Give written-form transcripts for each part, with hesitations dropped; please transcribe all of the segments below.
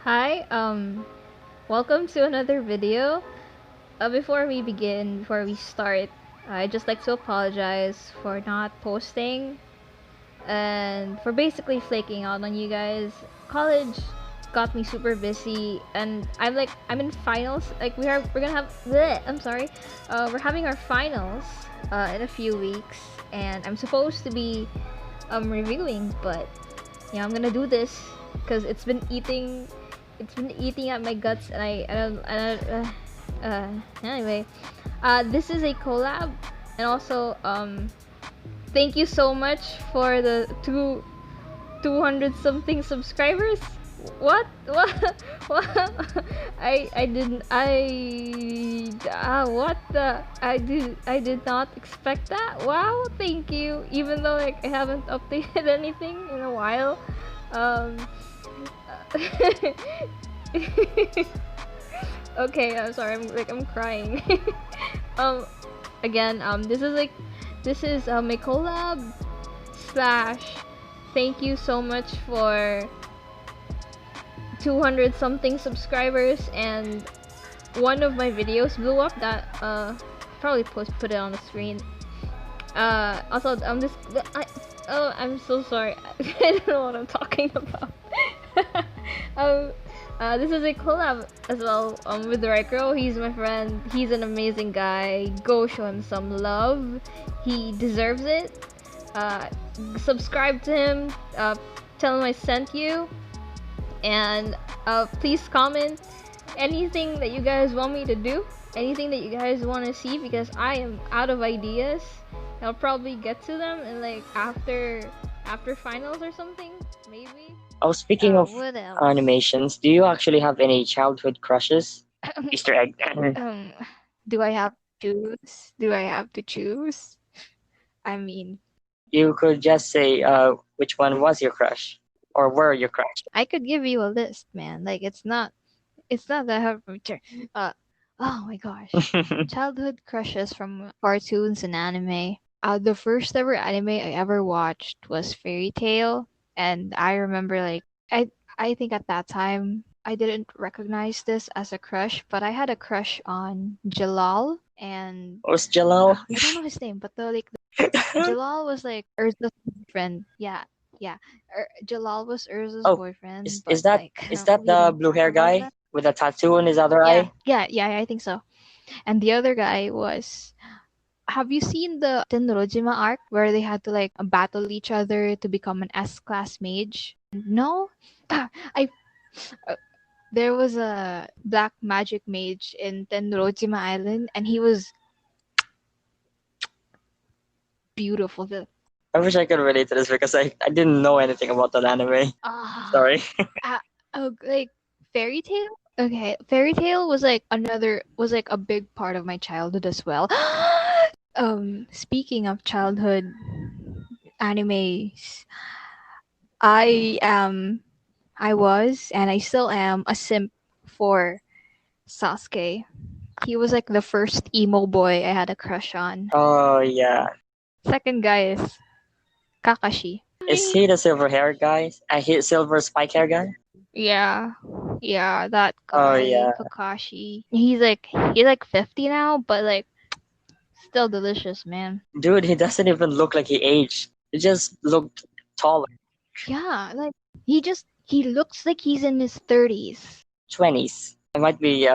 Hi, welcome to another video. Before we start, I'd just like to apologize for not posting and for basically flaking out on you guys. College got me super busy, and I'm in finals. Like we're gonna have. Bleh, I'm sorry. We're having our finals in a few weeks, and I'm supposed to be reviewing, but yeah, I'm gonna do this because it's been eating at my guts, and anyway, this is a collab, and also thank you so much for the 200 something subscribers. What what? I didn't what the I did not expect that. Wow, thank you, even though like I haven't updated anything in a while. um okay, I'm sorry, I'm crying. um Again, this is a collab slash thank you so much for 200 something subscribers, and one of my videos blew up that probably put it on the screen. Also, I'm so sorry. I don't know what I'm talking about. um this is a collab as well with the right girl. He's my friend. He's an amazing guy. Go show him some love. He deserves it. uh Subscribe to him. Tell him I sent you, and please comment anything that you guys want me to do, anything that you guys want to see, because I am out of ideas. I'll probably get to them and like after finals or something, maybe. Oh, speaking of What else? animations, do you actually have any childhood crushes? Easter egg. um, do I have to choose? Do I have to choose? I mean, You could just say which one was your crush or were your crush. I could give you a list, man. Like it's not that hard for me to. Oh my gosh, childhood crushes from cartoons and anime. The first ever anime I ever watched was Fairy Tail, and I remember like I think at that time I didn't recognize this as a crush, but I had a crush on Jalal, and Was Jalal? I don't know his name, but Jalal was like Urza's boyfriend. Yeah, yeah. Jalal was Urza's Oh, boyfriend, is but is that like is that we the didn't blue talk hair about guy that. with a tattoo on his other Yeah, eye? yeah, I think so. And the other guy was, have you seen the Tenrojima arc where they had to like battle each other to become an S-class mage? No? I There was a black magic mage in Tenrojima Island, and he was beautiful. I wish I could relate to this because I didn't know anything about that anime. Ah, Sorry. like Fairy Tail. Okay, Fairy Tail was like a big part of my childhood as well. Speaking of childhood animes, I am, I was, and I still am a simp for Sasuke. He was like the first emo boy I had a crush on. Oh yeah. Second guy is Kakashi. Is he the silver hair guy? He silver spike hair guy? Yeah, yeah, that Oh guy, yeah. Kakashi. He's like 50 now, but like still delicious, man. Dude, he doesn't even look like he aged. He just looked taller. Yeah, like he looks like he's in his 30s. 20s. I might be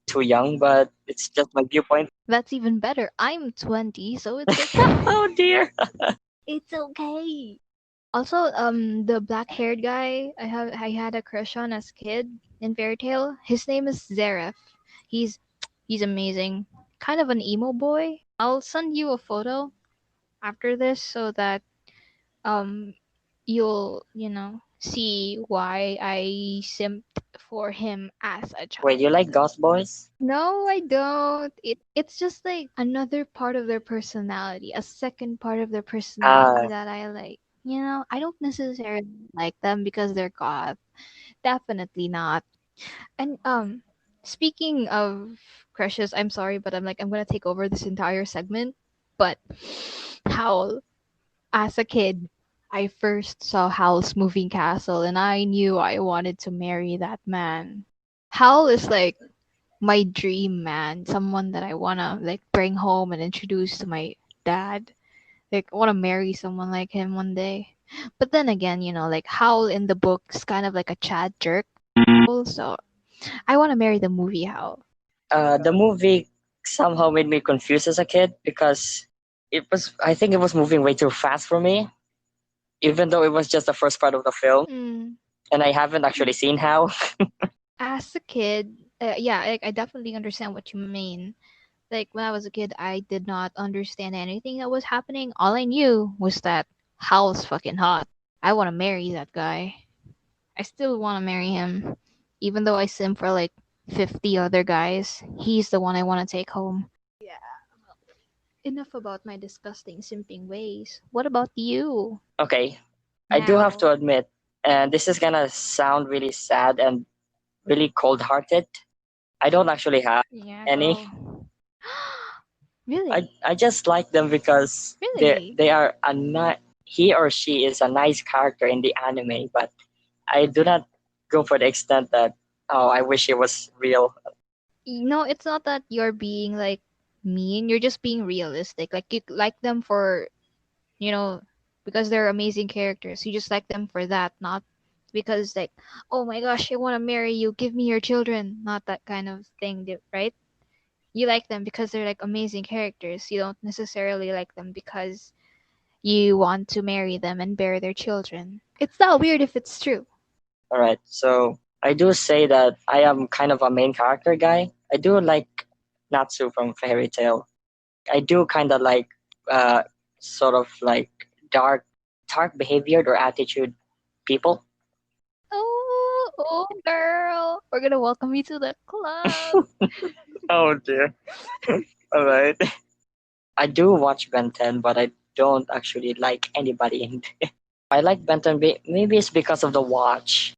too young, but it's just my viewpoint. That's even better. I'm 20, so it's okay. Oh dear. It's okay. Also, the black-haired guy I had a crush on as a kid in Fairy Tail. His name is Zareth. He's he's amazing. Kind of an emo boy. I'll send you a photo after this so that um you'll see why I simped for him as a child. Wait, you like Ghost Boys? No, I don't. It's just like another part of their personality, a second part of their personality Ah, that I like. I don't necessarily like them because they're goth. Definitely not. And speaking of crushes, I'm sorry, but I'm gonna take over this entire segment. But how as a kid I first saw Howl's Moving Castle and I knew I wanted to marry that man. Howl is like my dream man, someone that I wanna like bring home and introduce to my dad. Like I wanna marry someone like him one day. But then again, like Howl in the book's kind of like a Chad jerk. So I wanna marry the movie Howl. The movie somehow made me confused as a kid because I think it was moving way too fast for me, even though it was just the first part of the film, Mm. and I haven't actually seen how. As a kid, yeah, I definitely understand what you mean. Like when I was a kid, I did not understand anything that was happening. All I knew was that Howl's fucking hot. I want to marry that guy. I still want to marry him, even though I sim for like 50 other guys. He's the one I want to take home. Yeah. Enough about my disgusting simping ways. What about you? Okay, I do have Now. to admit, and this is gonna sound really sad and really cold-hearted. I don't actually have Yeah, any. go. I Really? I just like them because Really? they are he or she is a nice character in the anime, but I do not go for the extent that oh I wish it was real. No, it's not that you're being like mean. You're just being realistic. Like you like them for, you know, because they're amazing characters. You just like them for that, not because like, oh my gosh, I want to marry you. Give me your children. Not that kind of thing, right? You like them because they're like amazing characters. You don't necessarily like them because you want to marry them and bear their children. It's not weird if it's true. All right, so I do say that I am kind of a main character guy. I do like Natsu from Fairy Tail. I do kind of like uh, sort of like dark, dark behaviored or attitude people. Oh, girl, we're gonna welcome you to the club. Oh dear. All right. I do watch Ben 10, but I don't actually like anybody in there. I like Ben 10, maybe it's because of the watch.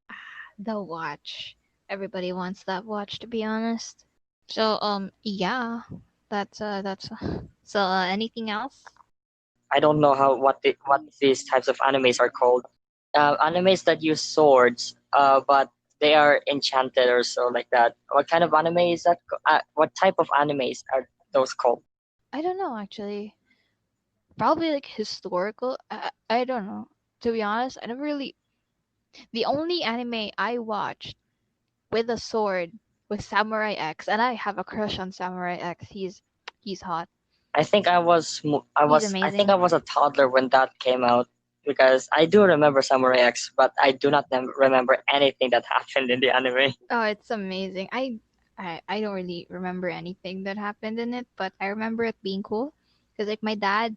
The watch. Everybody wants that watch, to be honest. So, yeah, that's. So, anything else? I don't know what these types of animes are called. Animes that use swords, but they are enchanted or so like that. What kind of anime is that? What type of animes are those called? I don't know actually. Probably like historical. I don't know. To be honest, I never really. The only anime I watched with a sword was Samurai X, and I have a crush on Samurai X. He's hot. I think He's I think I amazing. was a toddler when that came out because I do remember Samurai X, but I do not remember anything that happened in the anime. Oh, it's amazing. I don't really remember anything that happened in it, but I remember it being cool because like my dad,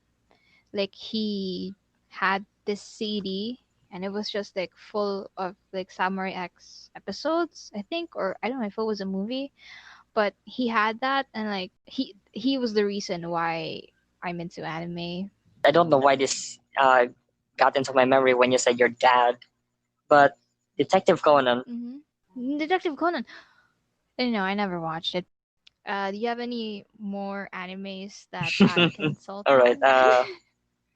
like he had this CD and it was just like full of like Samurai X episodes, I think, or I don't know if it was a movie, but he had that and like he was the reason why I'm into anime. I don't know why this got into my memory when you said your dad, but Detective Conan. Detective Conan. No, I never watched it. Do you have any more animes that I can insult All right. on?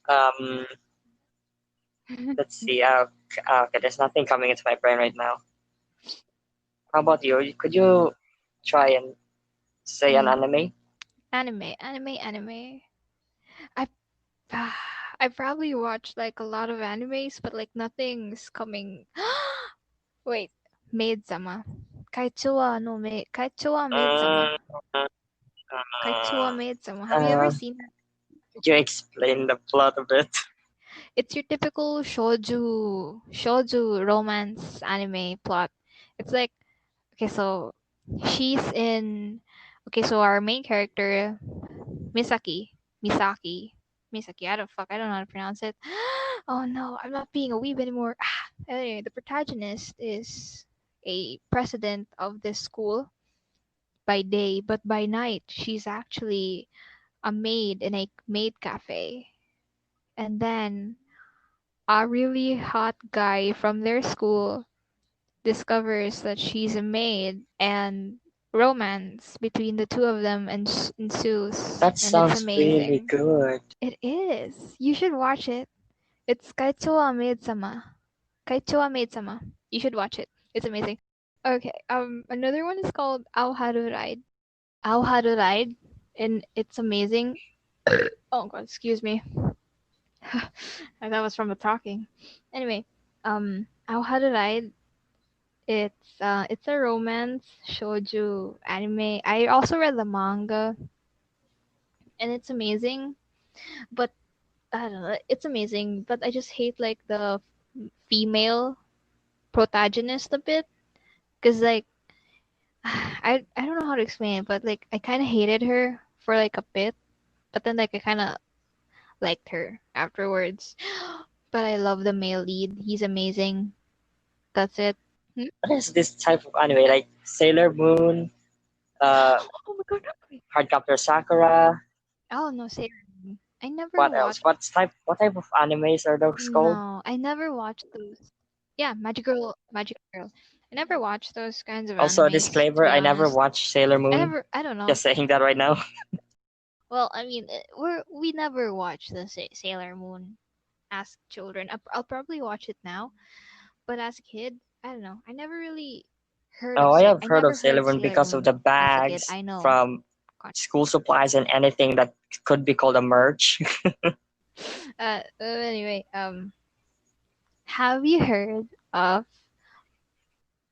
Um, let's see. Okay, there's nothing coming into my brain right now. How about you? Could you try and say an Mm, anime? anime. I I probably watched like a lot of animes, but like nothing's coming. Wait, Maid-sama. Kaichou wa Maid-sama. Mm, Kaichou wa Maid-sama. Have you ever um, seen that? could you explain the plot a bit? It's your typical shoujo romance anime plot. It's like okay, so she's in okay, so our main character Misaki, Misaki, Misaki. I don't know how to pronounce it. Oh no, I'm not being a weeb anymore. Anyway, the protagonist is a president of this school by day, but by night she's actually a maid in a maid cafe. And then a really hot guy from their school discovers that she's a maid and romance between the two of them ensues That and it's sounds really amazing. good. It is. You should watch it. It's Kaichowa Maid-sama. Kaichowa Maid-sama. You should watch it. It's amazing. Okay. Another one is called Aoharu Ride. Aoharu Ride, and it's amazing. Oh god, excuse me. That was from the talking. Anyway, Aoharu Ride. It's a romance shoujo anime. I also read the manga, and it's amazing. But I don't know, it's amazing. But I just hate like the female protagonist a bit, cause like I don't know how to explain it, but like I kind of hated her for like a bit, but then like I kind of liked her afterwards. But I love the male lead. He's amazing. That's it. Hmm? What is this type of anime? Like Sailor Moon, uh, Oh my god. Hardcopter Sakura. Oh no, Sailor Moon. I never What else? watched. What type of animes are those called? No, I never watched those. Yeah, Magic Girl, Magic Girl. I never watched those kinds of Also, a animes, to disclaimer: be I never honest. watched Sailor Moon. I don't know. Just saying that right now. Well, I mean, we never watched the Sailor Moon as children. I'll probably watch it now, but as a kid, I don't know. I never really heard Oh, of I have I heard of never Sailor heard Moon Sailor because of the Moon as a kid. bags I know. from school supplies and anything that could be called a merch. Anyway, have you heard of?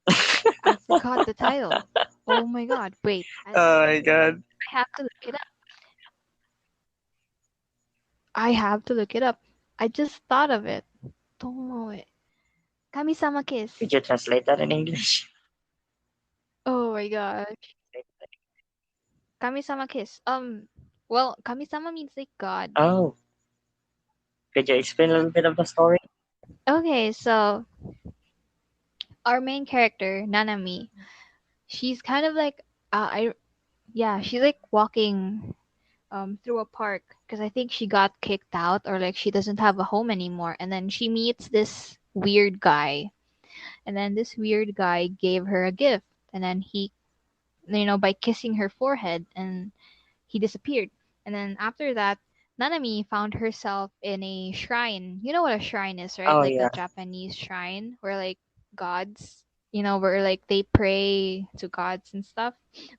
I forgot the title. Oh my god! Wait, Oh my god. I have to look it up. I have to look it up. I just thought of it. Tomoe. Kami-sama Kiss. Could you translate that in English? Oh my gosh. Kami-sama Kiss. Well, Kami-sama means like God. Oh, could you explain a little bit of the story? Okay, so our main character, Nanami, she's kind of like she's like walking through a park because I think she got kicked out or like she doesn't have a home anymore, and then she meets this weird guy, and then this weird guy gave her a gift, and then he, by kissing her forehead, and he disappeared. And then after that, Nanami found herself in a shrine. You know what a shrine is, right? Oh Like the yeah. Japanese shrine where like gods, where like they pray to gods and stuff.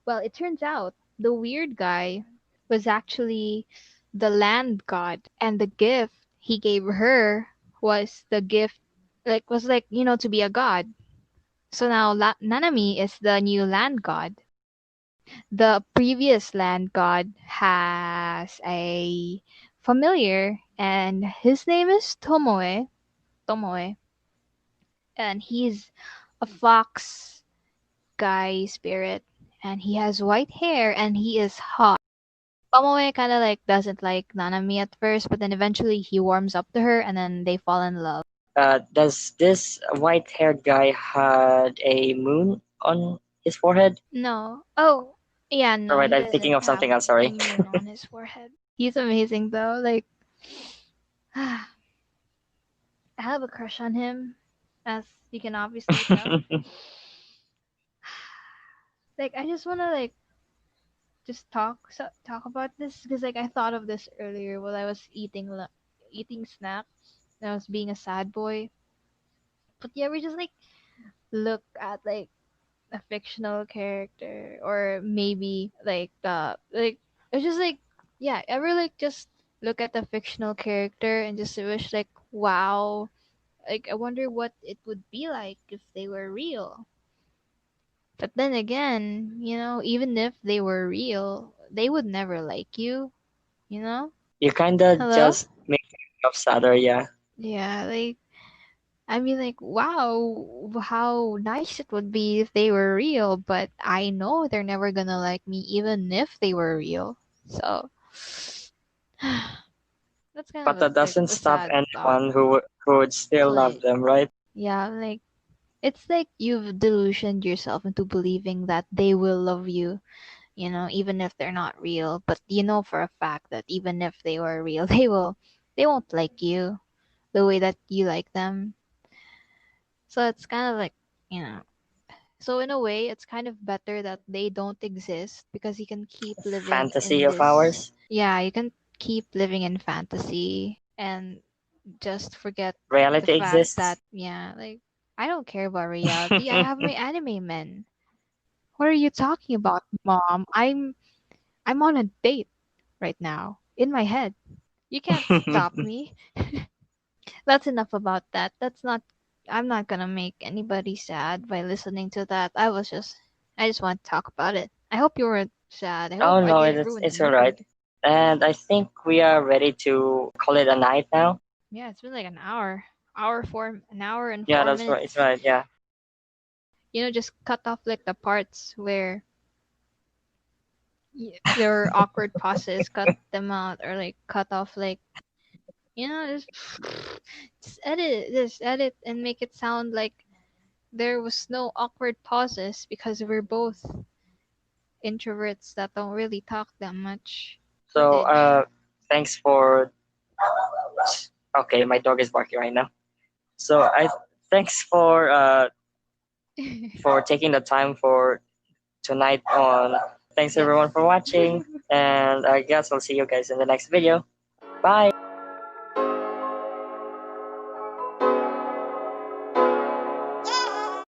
Well, it turns out the weird guy was actually the land god, and the gift he gave her was the gift to be a god. So now Nanami is the new land god. The previous land god has a familiar, and his name is Tomoe, and he's a fox guy spirit, and he has white hair, and he is hot. Tomoe kind of like doesn't like Nanami at first, but then eventually he warms up to her, and then they fall in love. Does this white-haired guy had a moon on his forehead? No. Oh, yeah, no, Alright, he I'm thinking doesn't of have something else. a Sorry. moon on his forehead. He's amazing though. Like, I have a crush on him, as you can obviously tell. Like, I just wanna like just talk about this because like I thought of this earlier while I was eating snacks and I was being a sad boy. But you ever just like look at like a fictional character, or maybe like it's just like, yeah, ever like just look at a fictional character and just wish like, wow, like I wonder what it would be like if they were real. But then again, even if they were real, they would never like you, you know? You kinda Hello? just make me sadder, yeah. Yeah, like, I mean, like, wow, how nice it would be if they were real, but I know they're never gonna like me even if they were real. So, that's kind of But that doesn't a stop sad thought. anyone who would still love Like, them, right? yeah, like, it's like you've delusioned yourself into believing that they will love you, even if they're not real. But you know for a fact that even if they were real, they won't like you the way that you like them. So it's kind of like, you know, so in a way, it's kind of better that they don't exist because you can keep living Fantasy in of this. ours. Yeah, you can keep living in fantasy, and just forget the Reality fact that, exists. yeah, like, I don't care about reality. I have my anime men. What are you talking about, mom? I'm on a date right now in my head. You can't stop me. That's enough about that. That's not. I'm not gonna make anybody sad by listening to that. I just want to talk about it. I hope you weren't sad. I hope Oh I no, didn't ruin the it's alright. mood. And I think we are ready to call it a night now. Yeah, it's been like an hour, an hour and Yeah, four that's right. It's minutes. right. Yeah. Just cut off like the parts where there are awkward pauses. Cut them out, or like cut off like just just edit and make it sound like there was no awkward pauses because we're both introverts that don't really talk that much. So Footage. thanks for. Okay, my dog is barking right now. So I thanks for taking the time for tonight on. Thanks Yes. everyone for watching, and I guess I'll see you guys in the next video. Bye.